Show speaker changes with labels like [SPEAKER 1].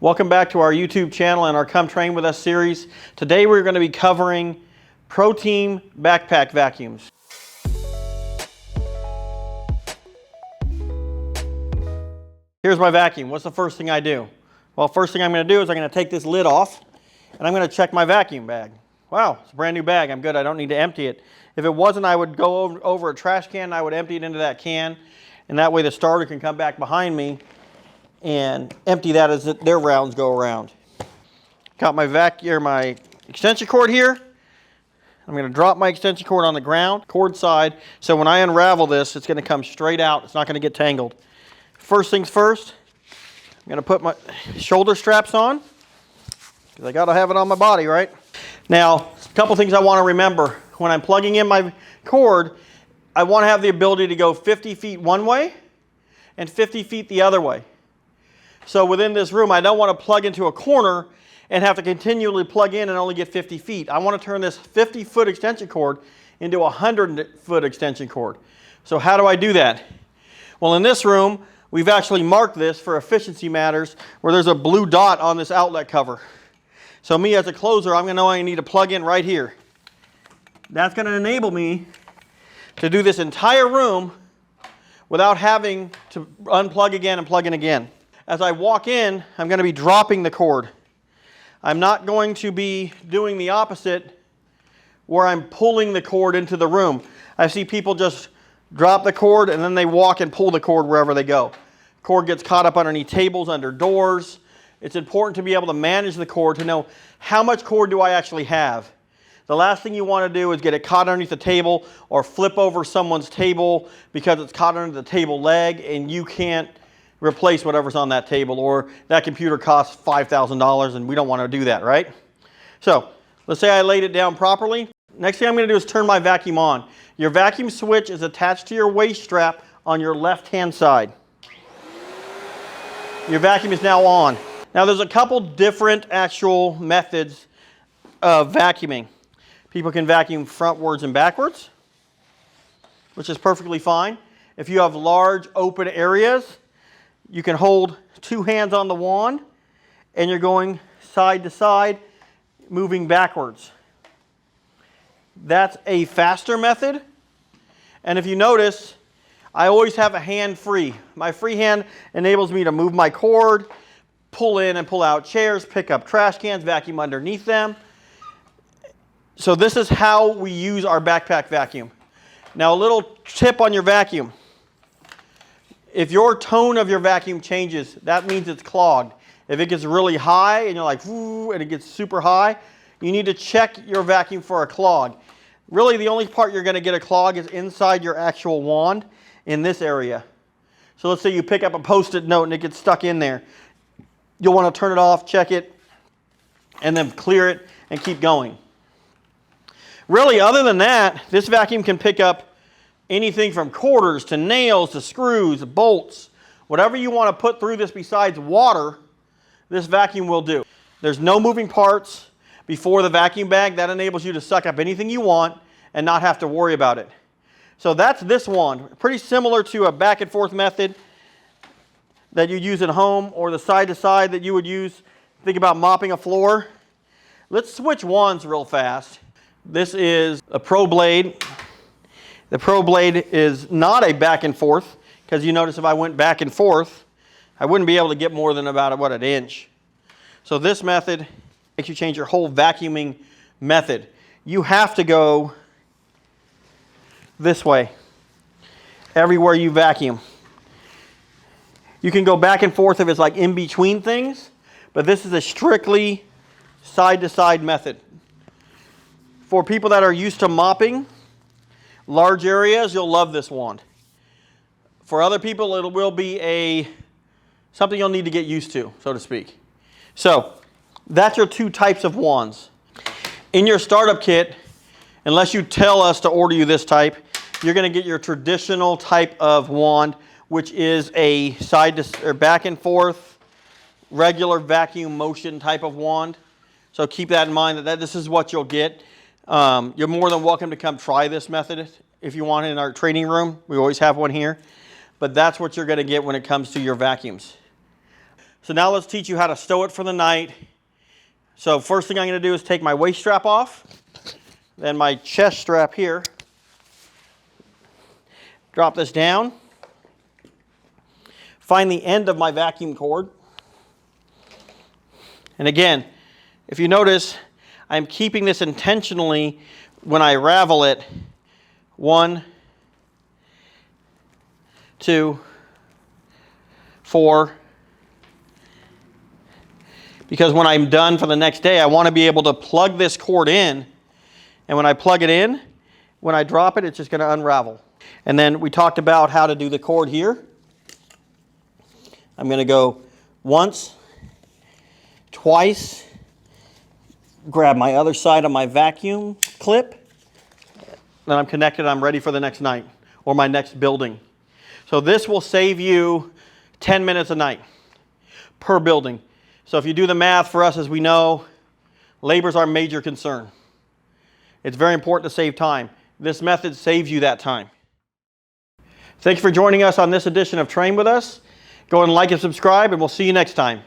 [SPEAKER 1] Welcome back to our YouTube channel and our Come Train With Us series. Today we're going to be covering ProTeam backpack vacuums. Here's my vacuum. What's the first thing I do? Well, first thing I'm going to do is I'm going to take this lid off and I'm going to check my vacuum bag. Wow, it's a brand new bag. I'm good. I don't need to empty it. If it wasn't, I would go over a trash can and I would empty it into that can, and that way the starter can come back behind me and empty that as their rounds go around. Got my my extension cord here. I'm going to drop my extension cord on the ground, cord side, so when I unravel this, it's going to come straight out. It's not going to get tangled. First things first, I'm going to put my shoulder straps on, because I got to have it on my body, right? Now, a couple things I want to remember. When I'm plugging in my cord, I want to have the ability to go 50 feet one way and 50 feet the other way. So within this room, I don't want to plug into a corner and have to continually plug in and only get 50 feet. I want to turn this 50-foot extension cord into a 100-foot extension cord. So how do I do that? Well, in this room, we've actually marked this for efficiency matters where there's a blue dot on this outlet cover. So me as a closer, I'm going to know I need to plug in right here. That's going to enable me to do this entire room without having to unplug again and plug in again. As I walk in, I'm going to be dropping the cord. I'm not going to be doing the opposite where I'm pulling the cord into the room. I see people just drop the cord and then they walk and pull the cord wherever they go. Cord gets caught up underneath tables, under doors. It's important to be able to manage the cord to know how much cord do I actually have. The last thing you want to do is get it caught underneath the table or flip over someone's table because it's caught under the table leg and you can't replace whatever's on that table, or that computer costs $5,000 and we don't want to do that, right? So let's say I laid it down properly. Next thing I'm going to do is turn my vacuum on. Your vacuum switch is attached to your waist strap on your left-hand side. Your vacuum is now on. Now there's a couple different actual methods of vacuuming. People can vacuum frontwards and backwards, which is perfectly fine. If you have large open areas, you can hold two hands on the wand and you're going side to side, moving backwards. That's a faster method. And if you notice, I always have a hand free. My free hand enables me to move my cord, pull in and pull out chairs, pick up trash cans, vacuum underneath them. So this is how we use our backpack vacuum. Now a little tip on your vacuum. If your tone of your vacuum changes, that means it's clogged. If it gets really high and you're like, whoo, and it gets super high, you need to check your vacuum for a clog. Really, the only part you're going to get a clog is inside your actual wand in this area. So let's say you pick up a Post-it note and it gets stuck in there. You'll want to turn it off, check it, and then clear it and keep going. Really, other than that, this vacuum can pick up anything from quarters to nails to screws, bolts, whatever you want to put through this besides water, this vacuum will do. There's no moving parts before the vacuum bag. That enables you to suck up anything you want and not have to worry about it. So that's this wand. Pretty similar to a back and forth method that you use at home, or the side to side that you would use. Think about mopping a floor. Let's switch wands real fast. This is a Pro Blade. The Pro Blade is not a back and forth, because you notice if I went back and forth, I wouldn't be able to get more than about, an inch. So this method makes you change your whole vacuuming method. You have to go this way everywhere you vacuum. You can go back and forth if it's like in between things, but this is a strictly side-to-side method. For people that are used to mopping large areas, you'll love this wand. For other people, it will be something you'll need to get used to, so to speak. So that's your two types of wands. In your startup kit, unless you tell us to order you this type, you're going to get your traditional type of wand, which is a back and forth, regular vacuum motion type of wand. So keep that in mind that this is what you'll get. You're more than welcome to come try this method if you want in our training room. We always have one here. But that's what you're going to get when it comes to your vacuums. So now let's teach you how to stow it for the night. So first thing I'm going to do is take my waist strap off, then my chest strap here. Drop this down. Find the end of my vacuum cord. And again, if you notice, I'm keeping this intentionally when I ravel it. 1, 2, 4. Because when I'm done for the next day, I want to be able to plug this cord in. And when I plug it in, when I drop it, it's just going to unravel. And then we talked about how to do the cord here. I'm going to go once, twice, grab my other side of my vacuum clip, then I'm connected, I'm ready for the next night or my next building. So this will save you 10 minutes a night per building. So if you do the math, for us, as we know, labor is our major concern. It's very important to save time. This method saves you that time. Thanks for joining us on this edition of Train With Us. Go and like and subscribe, and we'll see you next time.